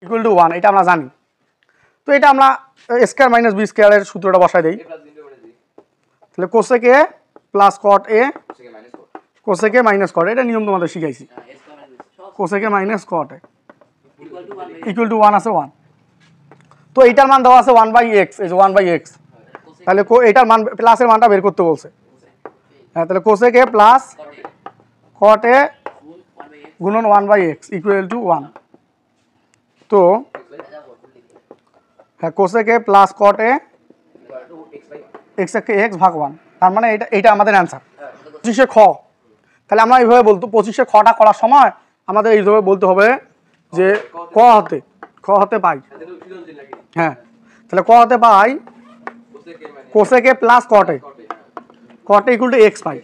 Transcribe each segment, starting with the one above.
Equal to 1 এটা আমরা জানি। তো এটা আমরা স্কয়ার মাইনাস বি স্কয়ারের সূত্রটা বসাই দেই। তাহলে cosec A plus cot A cosec A minus cot, এটা নিয়ম তোমাদের শিখাইছি। Cosec A minus cot A equal to 1 আছে 1। তো এটার মান দেওয়া আছে 1/x, এই যে 1/x। তাহলে এটার মান প্লাসের মানটা বের করতে বলছে। হ্যাঁ, তাহলে কোসেক এ প্লাস কট এ গুণন 1/x ইকুয়াল টু 1। তো হ্যাঁ, cosec A plus cot A x ভাগ 1, তার মানে এটা আমাদের অ্যান্সার 25 খ। তাহলে আমরা এইভাবে বলতো 25 খটা করার সময় আমাদের এইভাবে বলতে হবে যে খ হতে পাই। হ্যাঁ, তাহলে ক হতে পাই cosec A plus cot A equal to x পাই।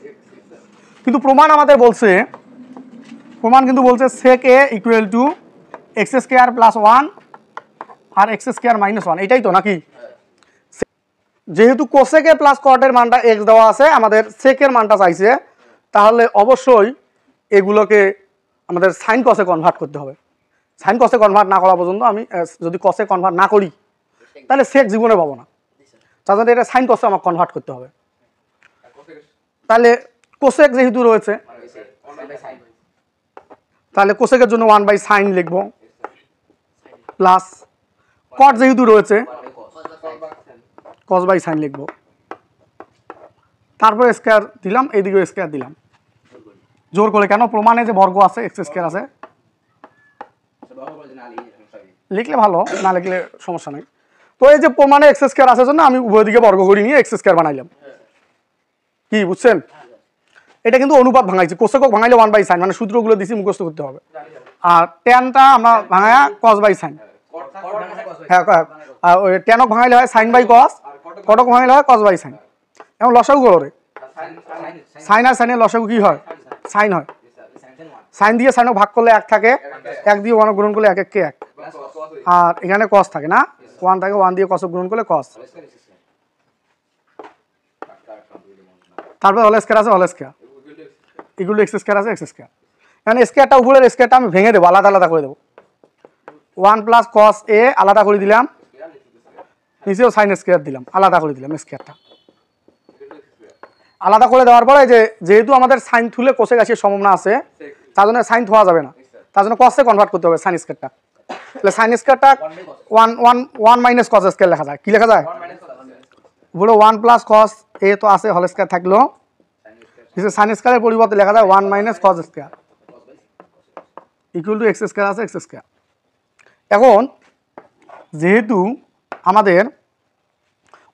কিন্তু প্রমাণ আমাদের বলছে, কিন্তু বলছে sec A equal to x square plus 1 আর x স্কয়ার মাইনাস 1, এটাই তো নাকি? যেহেতু কোসেক এ প্লাস কট এর মানটা x দেওয়া আছে, আমাদের সেক এর মানটা চাইছে, তাহলে অবশ্যই এগুলোকে আমাদের সাইন কসে কনভার্ট করতে হবে। সাইন কসে কনভার্ট না করা পর্যন্ত আমি যদি কসে কনভার্ট না করি তাহলে সেক জীবনে পাবো না। তার জন্য এটা সাইন কসে আমাকে কনভার্ট করতে হবে। তাহলে কোসেক যেহেতু রয়েছে, তাহলে কোসেকের জন্য 1/sin লিখবো, প্লাস কট যেহেতু রয়েছে cos/sin লিখবো, তারপরে স্কয়ার দিলাম, এইদিকে স্কয়ার দিলাম। জোর করে কেন? প্রমাণে যে বর্গ আছে x স্কয়ার আছে, লিখলে ভালো, না লিখলে সমস্যা নেই। তো এই যে প্রমাণে x স্কয়ার আছে জন্য আমি উভয় দিকে বর্গ করে নিয়ে x স্কয়ার বানাইলাম। কি বুঝছেন? এটা কিন্তু অনুপাত ভাঙাইছি, কোসেকক ভাঙাইলে 1/sin, মানে সূত্রগুলো দিছি মুখস্থ করতে হবে। আর ট্যানটা আমরা ভাঙায়া cos/sin। হ্যাঁ, আর ওই ট্যানক ভাঙাইলে হয় sin/cos, কটক ভাঙাইলে হয় cos/sin। এখন লসাগু করে সাইন আর সাইনের লসাগু কি হয়? সাইন হয়। সাইন দিয়ে সাইনক ভাগ করলে 1 থাকে, 1 দিয়ে 1 গুণন করলে 1 কে 1, আর এখানে cos থাকে না, 1 থাকে, 1 দিয়ে cos গুণন করলে cos। তারপর হোল স্কয়ার আছে, whole square equal to x square আছে, x স্কয়ার। এখানে স্কয়ারটা উপরের স্কয়ারটা আমি ভেঙে দেবো, আলাদা আলাদা করে দেবো। 1 প্লাস cos a আলাদা করে দিলাম, নিচেও সাইন স্কয়ার দিলাম, আলাদা করে দিলাম। স্কয়ারটা আলাদা করে দেওয়ার পরে যেহেতু আমাদের সাইন থুলে কোসেক আসে সম্ভাবনা আছে, তার জন্য সাইন থোয়া যাবে না, তার জন্য কসে কনভার্ট করতে হবে সাইন স্কয়ারটা। তাহলে সাইন স্কয়ারটা 1 মাইনাস কস স্কয়ার লেখা যায়। কি লেখা যায়? বলো 1 প্লাস cos a তো আছে, হোল স্কয়ার থাকলো, নিচে সাইন স্কয়ারের পরিবর্তে লেখা যায় 1 minus cos square equal to x square আছে, x স্কয়ার। এখন যেহেতু আমাদের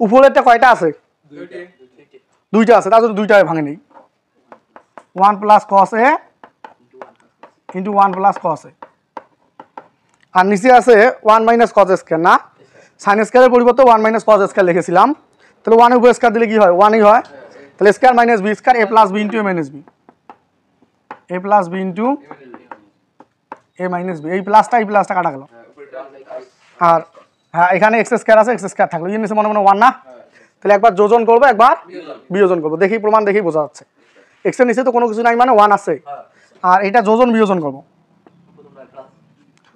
উপরেরটা কয়টা আছে? দুইটা আছে, তার জন্য দুইটায় ভাঙে নেই। 1 plus cos a into 1 plus cos a, আর নিচে আছে 1 মাইনাস cos স্কয়ার, না সাইন স্কয়ারের পরিবর্তে 1 মাইনাস cos স্কয়ার লিখেছিলাম। তাহলে 1 এর উপর স্কয়ার দিলে কি হয়? 1ই হয়। তাহলে square minus b square, a plus b into a minus b, a plus b into a minus b. এই প্লাসটা কাটা গেল, আর হ্যাঁ এখানে x স্কয়ার আছে, x স্কয়ার থাকলো, এর নিচে মনে মনে 1 না। তাহলে একবার যোজন করবো, একবার বিয়োজন করবো, দেখি প্রমাণ দেখি বোঝা যাচ্ছে। x এর নিচে তো কোনো কিছু নাই, মানে 1 আছে, আর এটা যোজন বিয়োজন করবো।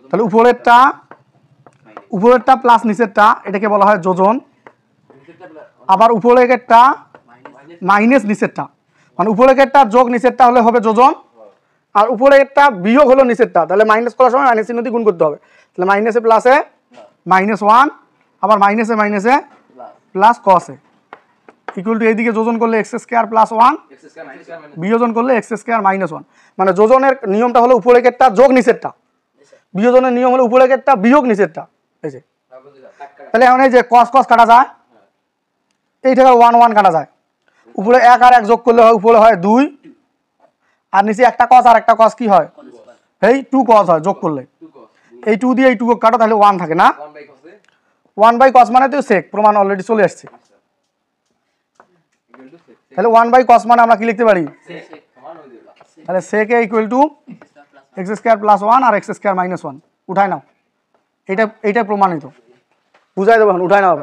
তাহলে উপরেরটা প্লাস নিচেরটা, এটাকে বলা হয় যোজন। আবার উপরেরটা মাইনাস নিচেরটা, মানে উপরেরটা যোগ নিচেরটা হলে হবে যোজন, আর উপরেরটা বিয়োগ হলো নিচেরটা। তাহলে মাইনাস করার সময় মাইনাস চিহ্ন দিয়ে গুণ করতে হবে। তাহলে মাইনাসে প্লাসে -1, আবার মাইনাসে মাইনাসে plus cos a equal two এইদিকে যোজন করলে x স্কয়ার প্লাস 1, বিয়োজন করলে x স্কয়ার মাইনাস 1। মানে যোজনের নিয়মটা হলো উপরেরটা যোগ নিচেরটা, বিয়োজনের নিয়ম হলো উপরেরটা বিয়োগ নিচেরটা। এই যে তাহলে এখন এই যে cos কাটা যায়, এই থেকে 1 1 কাটা যায়, উপরে 1 আর 1 যোগ করলে হয় উপরে হয় 2, আর নিচে একটা cos আর একটা cos কি হয়? এই 2 cos হয় যোগ করলে। এই 2 দিয়ে এই 2 কাটো, তাহলে 1 থাকে না। 1/cos মানে তো sec, প্রমাণ অলরেডি চলে আসছে। তাহলে 1/cos মানে আমরা কি লিখতে পারি? তাহলে sec a equal to x square plus 1 আর x স্কয়ার মাইনাস 1। উঠায় নাও, এটা প্রমাণিত, বুঝাই দেবো, এখন উঠায় নাও।